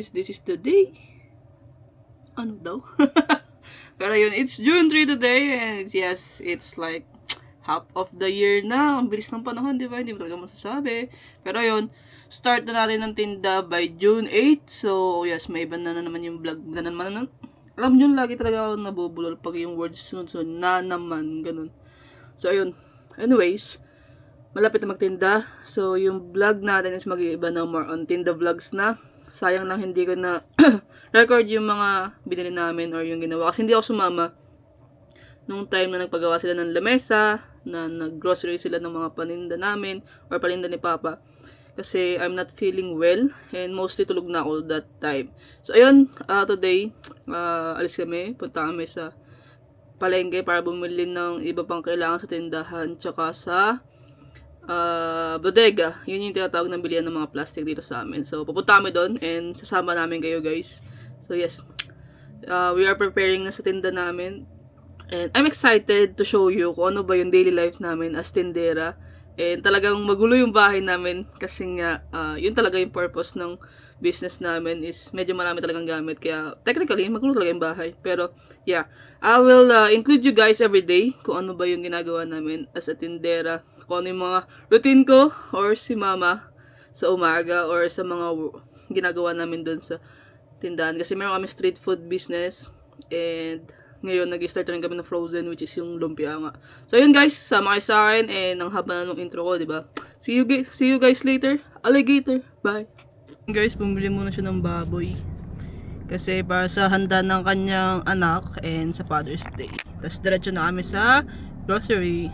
guys, this is the day. Ano daw? Pero yun, it's June 3 today, and yes, it's like half of the year na. Ang bilis ng panahon, di ba? Hindi mo talaga masasabi. Pero yun, start na natin ng tinda by June 8. So, yes, may iba na naman yung vlog. Na naman. Alam nyo, lagi talaga ako nabubulol pag yung words sunod-sunod na naman, ganun. So, ayun. Anyways, malapit na magtinda. So, yung vlog natin is mag-iiba na more on tinda vlogs na. Sayang lang hindi ko na record yung mga binili namin or yung ginawa. Kasi hindi ako sumama nung time na nagpagawa sila ng lamesa, na nag-grocery sila ng mga paninda namin or paninda ni Papa. Kasi I'm not feeling well and mostly tulog na ako that time. So, ayun, today, alis kami. Punta kami sa palengke para bumili ng iba pang kailangan sa tindahan tsaka sa bodega. Yun yung tinatawag ng bilihan ng mga plastic dito sa amin. So, pupunta kami doon and sasama namin kayo guys. So, yes. We are preparing na sa tinda namin. And I'm excited to show you kung ano ba yung daily life namin as tindera. And talagang magulo yung bahay namin kasi nga, yun talaga yung purpose ng business namin is medyo marami talagang gamit. Kaya, technically, magulo talaga yung bahay. Pero, yeah. I will include you guys every day kung ano ba yung ginagawa namin as a tindera. Kung ano yung mga routine ko or si Mama sa umaga or sa mga ginagawa namin doon sa tindahan. Kasi meron kami street food business and ngayon nag-start rin kami ng frozen which is yung lumpia nga. So yun guys, sama kayo sa akin and ang haba na ng intro ko, di ba? See you guys later. Alligator. Bye. Guys, bumili muna siya ng baboy. Kasi para sa handa ng kanyang anak and sa Father's Day. Tapos diretso na kami sa grocery.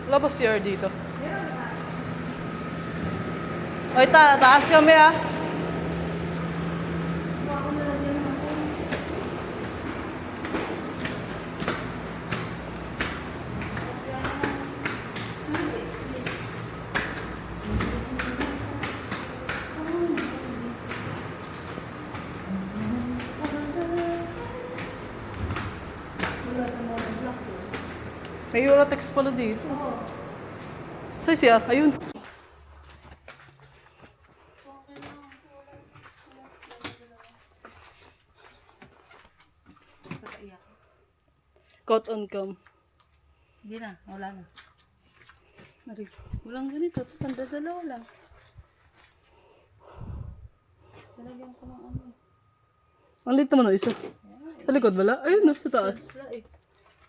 Wala ba CR dito? Oy, taas kami ah. May Eurotex pala dito. Saan siya? Ayun. Caught on cam. Hindi na, wala na. Walang ganito, pandadalawa lang. Talagyan ko ng ano. Ang liit naman o isa. Sa likod wala? Ayun no, sa taas.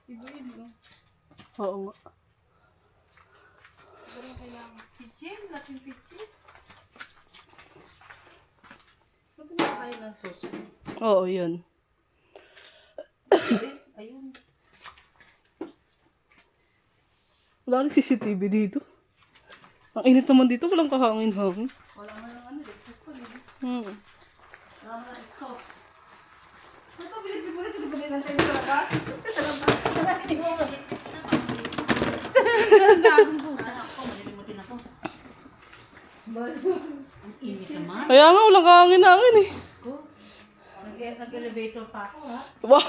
Iba yun, no? Oo nga. Iba rin kailangan. Kitchen, laking kitchen. Ba't na kayo ng sauce? Oo, yun. Ayun. Wala rin CCTV dito. Ang init naman dito, walang kahangin-hangin. Wala nga ng ano, electric pa rin. Wala nga ng exhaust. Ito, bilig mo na ito, bilig lang tayo sa labas. Kaya nga, walang kahangin-hangin eh. Nag-elevator pa ako, ha? Wow!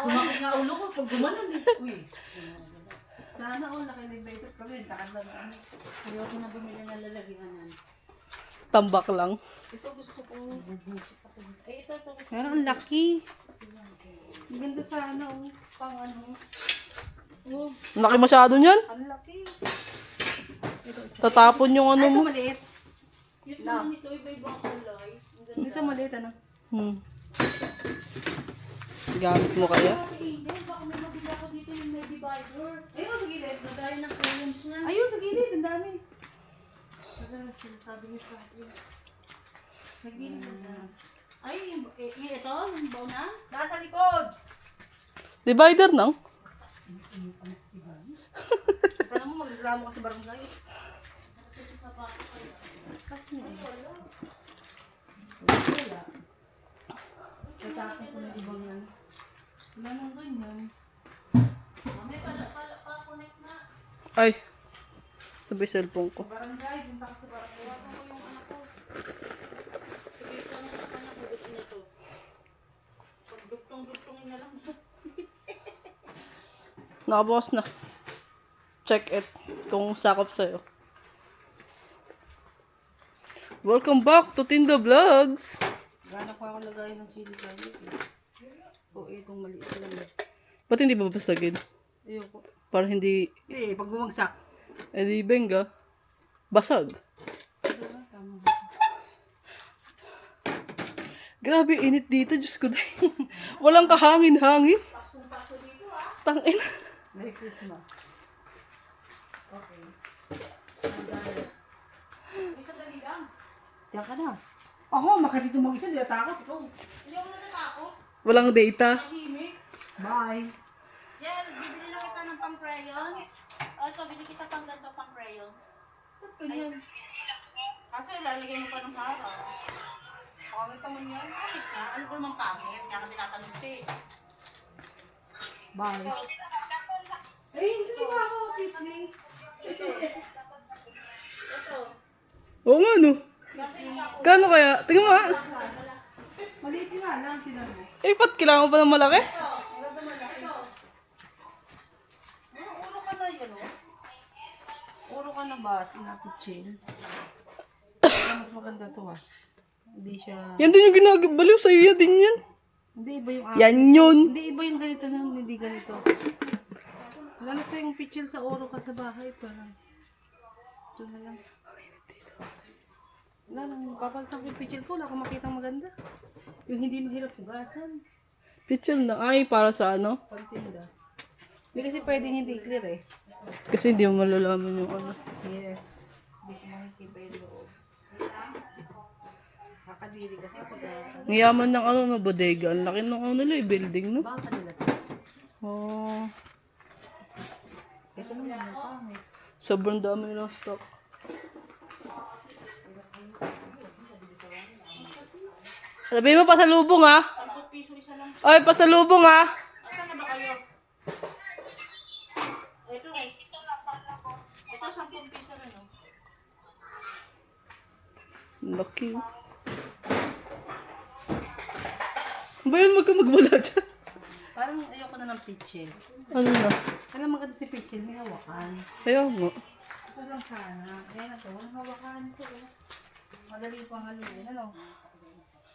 Kumakit nga ulo ko pag gumanon eh. Uy. Sana naka-elevator kami. Takad lang ano. Ayoko na bumili ng lalagyanan. Tambak lang. Ito gusto ko. Ay, ito. Pero ang laki. Ang ganda sana, oh. Pang ano. Oh, Ang laki masyado niyan. ang laki. Tatapon yung ano Ay, ito mo. maliit. Lang. Dito maliit, ano? Gamit mo kaya? Ayun, sa gilid. Ayun, sa gilid. Ang dami. Sa gilid. Ay, ito? Yung baw na? Nasa likod. Divider no? Kala mo, magreklamo ka sa barangay. Wala. Tatapon ko na ibang yan. Wala nang ganyan. Ay. Sabay cellphone ko. Barangay, punta ka sa barangay. Wala ko yung anak ko. Sabi ko na sa kanya kung gusto na to. Pagdugtong-dugtongin na lang. Nakabukas na. Check it. Kung sakop sa'yo. Welcome back to Tinda Vlogs! Gana ko ako lagay ng chili garlic eh. O itong maliit lang eh. Ba't hindi ba babasagin? Ayoko. Para hindi, Eh, pag bumagsak. di benga. Basag. Tama. Grabe, init dito. Diyos ko dahil. Walang kahangin-hangin. Tangin. Merry Christmas. Okay. Diyan ka na. Ako, makatito mag-isa. Di natakot. Ikaw. Hindi ako natatakot. Walang data. Bye. Yan, bibili na kita ng pang crayons. O, ito, bili kita pang ganito pang crayons. Ba't ganyan? Kaso ilalagay mo pa ng harap. Pangit naman yan. Pangit na. Ano ko naman pangit? Kaya kami natanong siya eh. Bye. Eh, hindi ba ako, Kisling? Ito. Oo nga, no? Kano kaya? Tingnan mo, ha? Maliit nga lang, sinan mo. Eh, ba't kailangan mo pa ng malaki? Uro ka na yun, oh. Uro ka na ba? Sinapit-chill. Mas maganda to, ha. Hindi siya... Yan din yung ginagabaliw sa'yo. Yan din yan. Hindi iba yung Yan yun. Hindi iba yung ganito na hindi ganito. Lalo tayong pichil sa oro ka sa bahay. Parang... Ito na lang. Wala nang papaltang yung pichil ko. Wala akong makitang maganda. Yung hindi mahirap hugasan. Pichel na. Ay, para sa ano? Pagtinda. Hindi kasi pwedeng hindi clear eh. Kasi hindi mo malalaman yung ano. Yes. Hindi ko makikita yung loob. Kakadiri kasi pag... Ang yaman ng ano, no, bodega. Ang laki ng ano nila, building, no? Baka nila. Oh. Ito naman yung pangit. Sobrang dami nilang stock. Sabihin mo, pasalubong ah. 10 piso isa lang. Ay, pasalubong ah. Asan na ba kayo? Ito guys. Ito 10 piso rin oh. Lucky. Ba yun, magwala dyan? Parang ayoko na ng pitchel. Ano na? Alam maganda si pitchel, may hawakan. Ayaw nga. Ito lang sana. Ayan na to, walang hawakan ito eh. Madali pang haluin. Ano?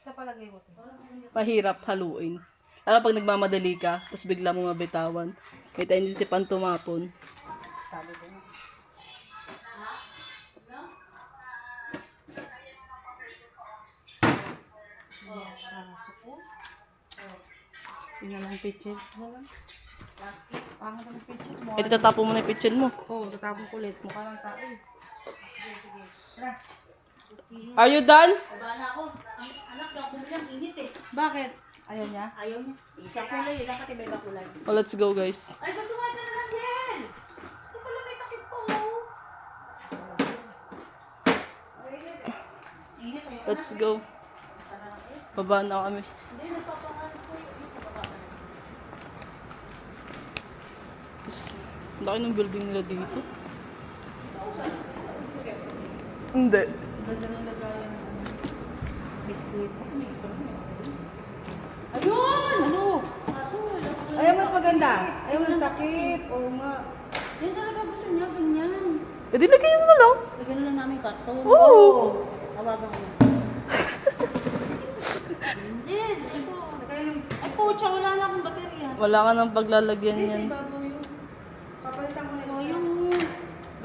Sa palagay mo to. Mahirap haluin. Lalo pag nagmamadali ka, tapos bigla mo mabitawan. May tendency pang tumapon. Sabi ko nga. Suko. Tingnan lang pitchel. Pangat ang pitchel mo. Ito tatapo mo na yung pitchin mo. Oo, tatapon ko ulit. Mukha ng tao eh. Sige. Tara. Are you done? Bala ako. Anak daw, kumilang init eh. Bakit? Ayaw niya? Ayaw niya. Isa kulay, yun lang kasi may bakulay. Oh, let's go guys. Ay, sasumata na lang yan! Ito pala may takip po. Oh. Init eh. Let's go. Baba na kami. Hindi, nagpapangalan ko. Ang laki ng building nila dito. Hindi. Ganda ng lagayan. Biskuit. Ayun! Ano? Kaso, ayaw mas maganda. Ayaw ng takip. Oo nga. Yan talaga gusto niya, ganyan. Eh di lagyan nyo na lang. Lagyan na lang namin karton. Oo. Tawagan ko na. Yes! Ito. Ay, pucha, wala na akong baterya. Wala ka nang paglalagyan yan. Ibabaw yun. Papalitan ko na ito. Yung...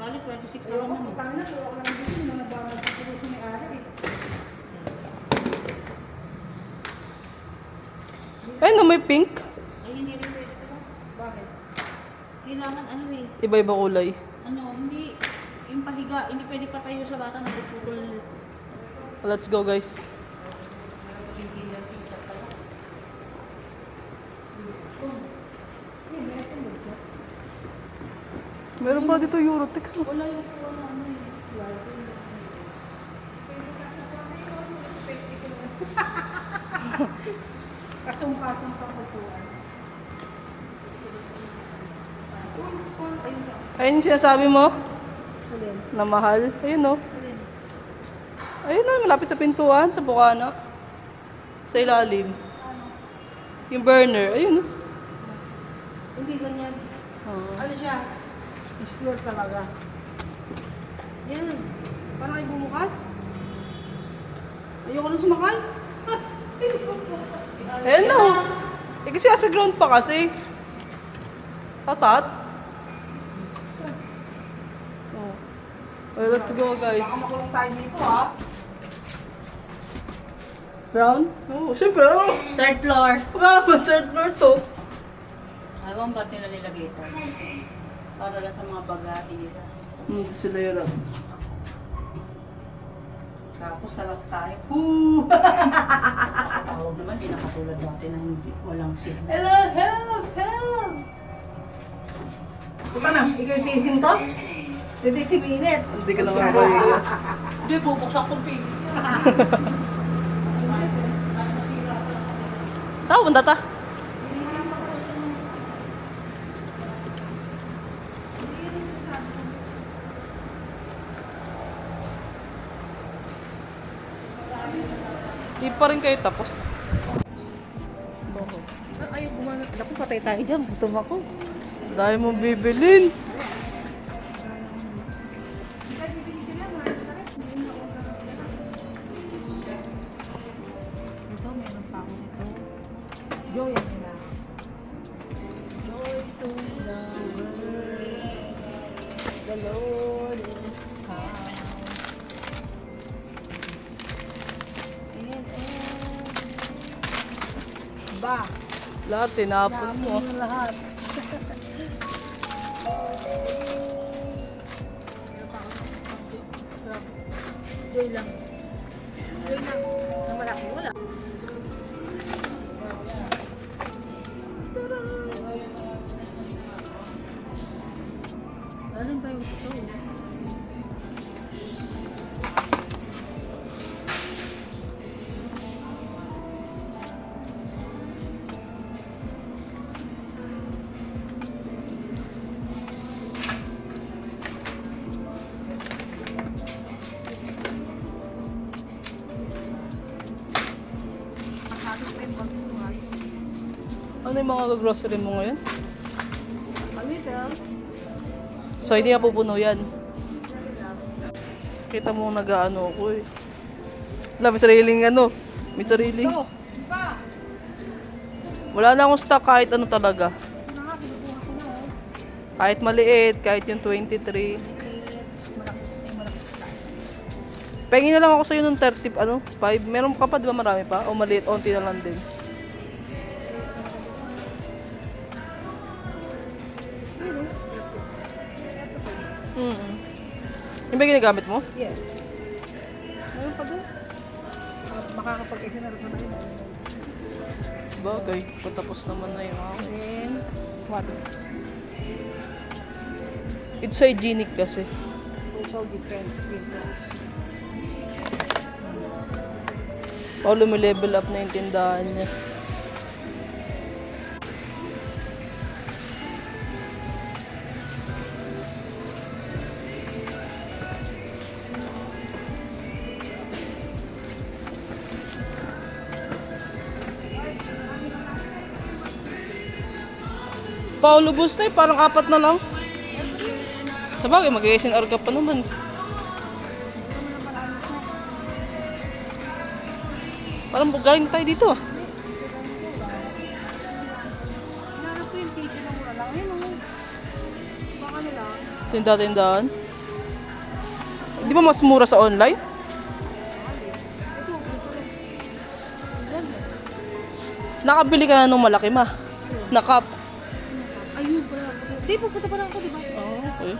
Bali, 26 na naman. Utang na, tuwa ko lang dito. Nung nagbabal ko si may ari eh. Ay, no, may pink. Ay, hindi rin pwede pala. Bakit? Kailangan ano eh. Iba-iba kulay. Ano, hindi. Yung pahiga, hindi pwede patayo sa bata na puputol. Let's go guys. Meron pa dito Eurotex. No? Wala yung kuha na ano eh. Kasong-kasong pa kukuhan. Ayun ka. Ayun yung sinasabi mo Alin? na mahal. Ayun no. Alin? Ayun no, malapit sa pintuan, sa bukana. Sa ilalim. Ano? Yung burner. Ayun no. Hindi ganyan. Ano siya? Square talaga. Yan. Parang ay bumukas. Ayoko na sumakay. Ayun no. Eh kasi sa ground pa kasi. Tatat. Oh. Well, let's go guys. Baka makulong tayo dito ha. Ground? Oo, syempre. Ano? Third floor. Wala naman third floor to. Ayaw ba't nila nilagay ito? Para lang sa mga bagay nila. Hindi sila yun. Tapos salap tayo. Hoo! Tawag naman, di nakatulad dati na hindi, walang signal. Hello! Help! Help! Puta na, ikaw yung tisim to? Titisim init. Hindi ka naman ba yun? Hindi, bubuksak kong pin. Saan punta ta? Di pa rin kayo tapos. Ayaw gumana. Naku, patay tayo dyan. Gutom ako. Dahil mo bibilin. Ito, meron pa ako nito. Joy yan nila. Joy to the world. The Lord is come. Ayan, ba? Lahat tinapon mo. Namin lahat. Joy lang. Joy lang. Na malaki wala. Alin ba yung ito? Ano yung mga grocery mo ngayon? Ano ito? So, hindi na pupuno yan. Kita mo nag-ano ko eh. Wala, may sariling ano. May sariling. Ito! Pa! Wala na akong stock kahit ano talaga. Ito na nga, pinukuha ko na oh. Kahit maliit, kahit yung 23. Malaki. Pengin na lang ako sa'yo ng 30, ano, 5. Meron ka pa, di ba marami pa? O maliit, onti na lang din. Yung ba ginagamit mo? Yes. Meron pa doon? Makakapag-examiner ko na yun. Bagay, patapos naman na yung ako. Then, what? It's hygienic kasi. Total defense pimples. Paulo may level up na yung tindahan niya. Paulo bus na eh, parang 4 na lang. Sabagay, mag-SNR ka pa naman. Parang galing na tayo dito. Hinanap ko yung page na mura lang. Ayun oh. Baka nila. Tindahan. Di ba mas mura sa online? Ito. Yan. Nakabili ka na nung malaki ma. Nakap. Ayun pala. Di, pupunta pa lang ako, di ba? Oh, okay.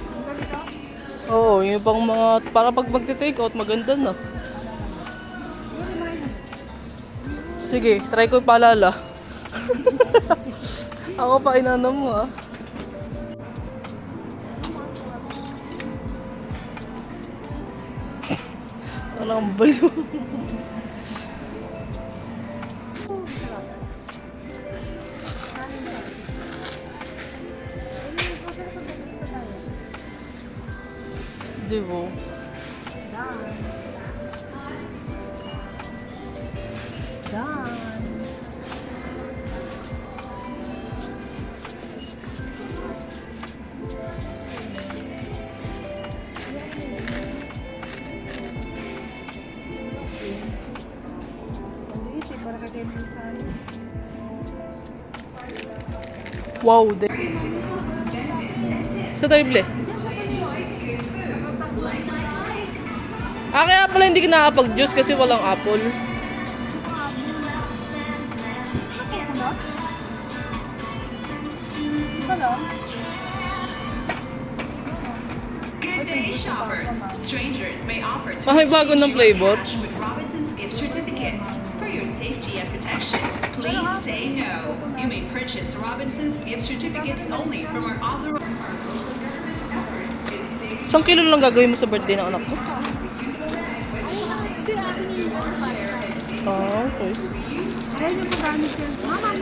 Ang galit ah. Oo, yung pang mga, para pag magte-take out, maganda na. Sige, try ko paalala. Ako pa inano mo ah. Walang baliw. Di ba? Done. Maliit eh, para kay Kevin San. Wow, sa tayo bili? Kaya pala hindi ka nakapag-juice kasi walang apple. Good day, shoppers. Strangers may offer to Ay, bago ng exchange flavor. your cash with Robinson's gift certificates. For your safety and protection, please say no. You may purchase Robinson's gift certificates only from our authorized. Isang kilo lang gagawin mo sa birthday ng anak mo? Ah, okay. Ayun yung paggamit yan. Mama.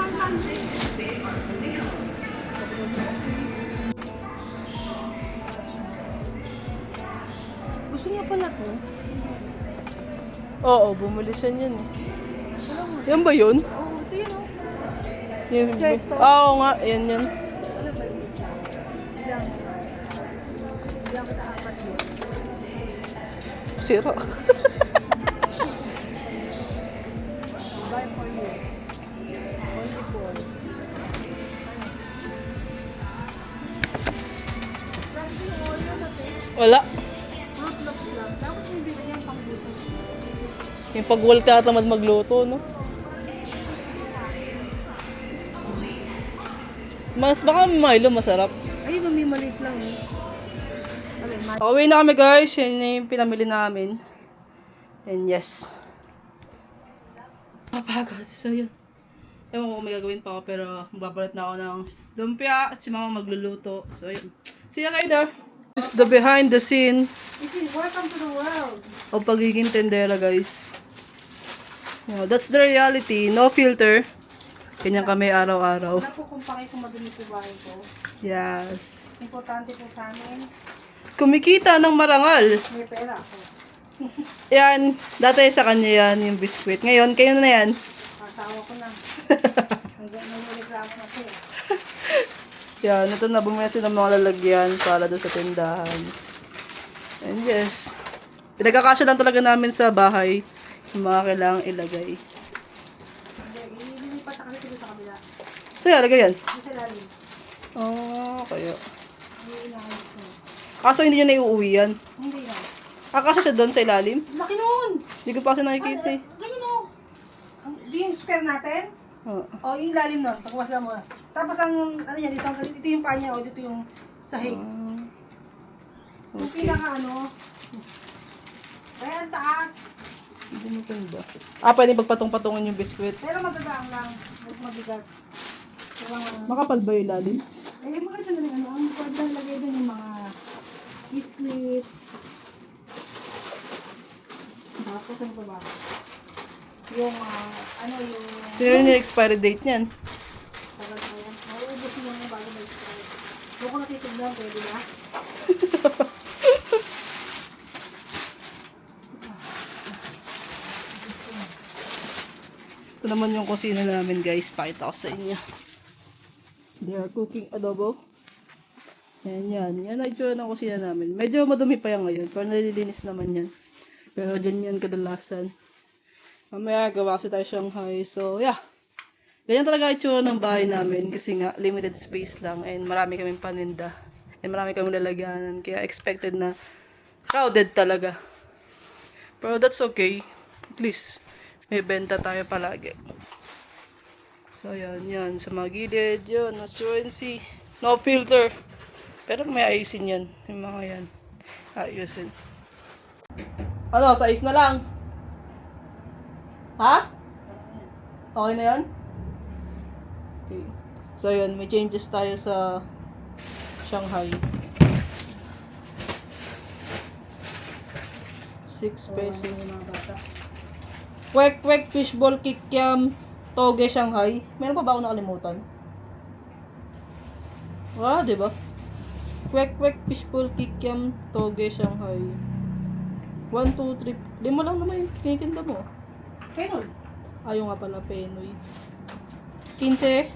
Gusto niya pala to. Oo, bumili siya niyan eh. Yan ba yun? Oo, ito yun oh. Yan, Chesto. oo nga, yan. Ilang kita apat yun. Sira. Buy for you. Only for. Grabe yung Oreo natin. Wala. Fruit Loops lang. Dapat yung bili niya pang buto. Yung pag-wall ka tamad magluto, no? Mas baka Milo masarap. Ayun, may maliit lang eh. Pauwi na kami guys. Yan na yung pinamili namin. And yes. Napagod. So yun. Ewan ko kung may gagawin pa ako, pero magbabalat na ako ng lumpia at si mama magluluto. So, yun. See you later! This is the behind the scene Welcome to the world. o pagiging tendera, guys. Yeah, that's the reality. No filter. Ganyan kami araw-araw. Wala po kung pakit kung madumi po bahay ko. Yes. Importante po sa amin, Kumikita ng marangal. may pera ako. Yan. Dati sa kanya yan, yung biskwit. Ngayon, kayo na yan. Asawa ko na. Hanggang nangulit lang ako na po. Yan. Ito na, bumili sila ng mga lalagyan para doon sa tindahan. And yes. Pinagkakasya lang talaga namin sa bahay yung mga kailangang ilagay. Ililipat na kasi sa kabila. So, yan. Lagay yan. Hindi sa lalim. Oh, kaya. Hindi inaayos na. Kaso hindi nyo na iuwi yan. Hindi na. Akasya siya doon sa ilalim. Laki noon! Hindi ko pa kasi nakikita eh. Ganyan o. Di yung square natin? Oh. O, yung ilalim nun. Pagwasa mo. Tapos ang, ano yan, dito yung panya o dito yung sahig. Yung Okay. pinaka ano. Kaya ang taas. Hindi mo ba? Pwede pagpatong-patungin yung biskwit. Pero magagaan lang. Huwag mabigat. Kaya, Makapal ba yung ilalim? maganda na rin ano. Ang pwede lang lagay doon yung mga biscuit. Tapos ano pa ba? Yung ano yung... Sino yung expiry date niyan? Tagal pa yan. Mauubos mo yung bago mag-strike. Huwag ko natitignan, pwede na. Ito naman yung kusina namin, guys. Pakita ko sa inyo. They are cooking adobo. Yan. Yan ang itsura ng kusina namin. Medyo madumi pa yan ngayon. Pero nalilinis naman yan. Pero dyan yan kadalasan. Mamaya gawa kasi tayo Shanghai. So, yeah. Ganyan talaga itsura ng bahay namin. Kasi nga, limited space lang. And marami kaming paninda. And marami kaming lalagyanan. Kaya expected na crowded talaga. Pero that's okay. At least, may benta tayo palagi. So, yan. Sa mga gilid, yun. Assurance. No filter. Pero may ayusin yan. Yung mga yan. Ayusin. Ano? Size na lang? Ha? Okay na yan? Okay. So, yun. May changes tayo sa Shanghai. 6 pesos. Mga bata. Kwek fishball kikiam toge Shanghai. Meron pa ba ako nakalimutan? Di ba? Kwek fishball kikiam toge Shanghai. 1, 2, 3. 5 lang naman yung tinitinda mo. Pero, Ayaw nga pala, Penoy. 15?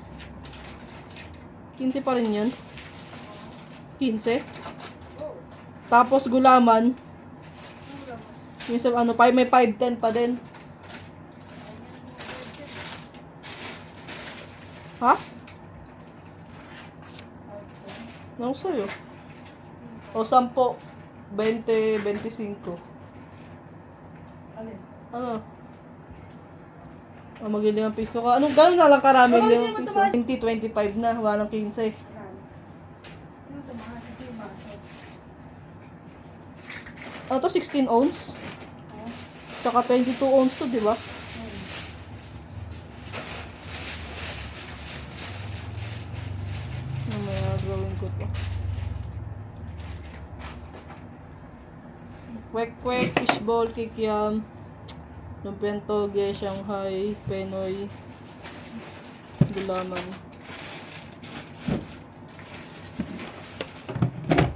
15 pa rin yun? 15? Tapos gulaman. Yung sa ano, may 5-10 pa din. Ha? Ano sa'yo? O 10, 20, 25. alin? Ano? O mag-5 piso ka. Anong gano'n na lang karami Pero hindi 5 naman piso? tumaas. 20, 25 na. Walang 15. Yan. Yung tumakas kasi yung basket. Ano to? 16 ounce? Tsaka 22 ounce to, di ba? Mamaya gawin ko to. Kwek, fishball, kikiam, lumpiang toge, Shanghai, Penoy, gulaman.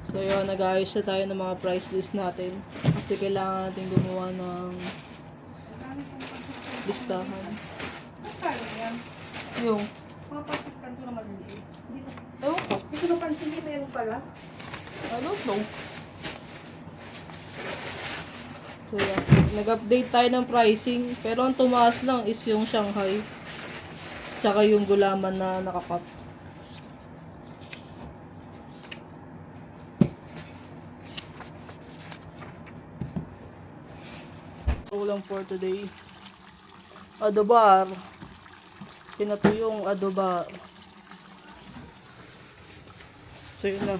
So yun, nag-ayos na tayo ng mga price list natin. Kasi kailangan natin gumawa ng listahan. Saan kaya yan? Yung, Mga plastic na maliliit. Dito. ewan ko, Ito na pansin, hindi meron pala. I don't know. So yeah, nag-update tayo ng pricing. Pero ang tumaas lang is yung Shanghai. Tsaka yung gulaman na nakakat. Ulam for today. Adobar. Pinatuyong adobar. So yun na.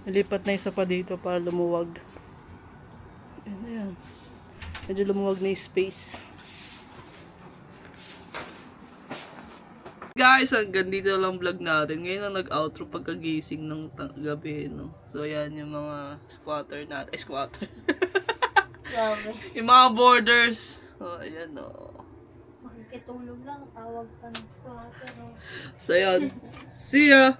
Nilipat na isa pa dito para lumuwag. Ayan. Medyo lumuwag na yung space. Guys, hanggang dito lang vlog natin. Ngayon na nag-outro pagkagising ng gabi, no? So, yan yung mga squatter natin. Ay, squatter. Grabe. Yung mga borders. So, ayan, no? Makikitulog lang, tawag ka ng squatter. So, yan. See ya!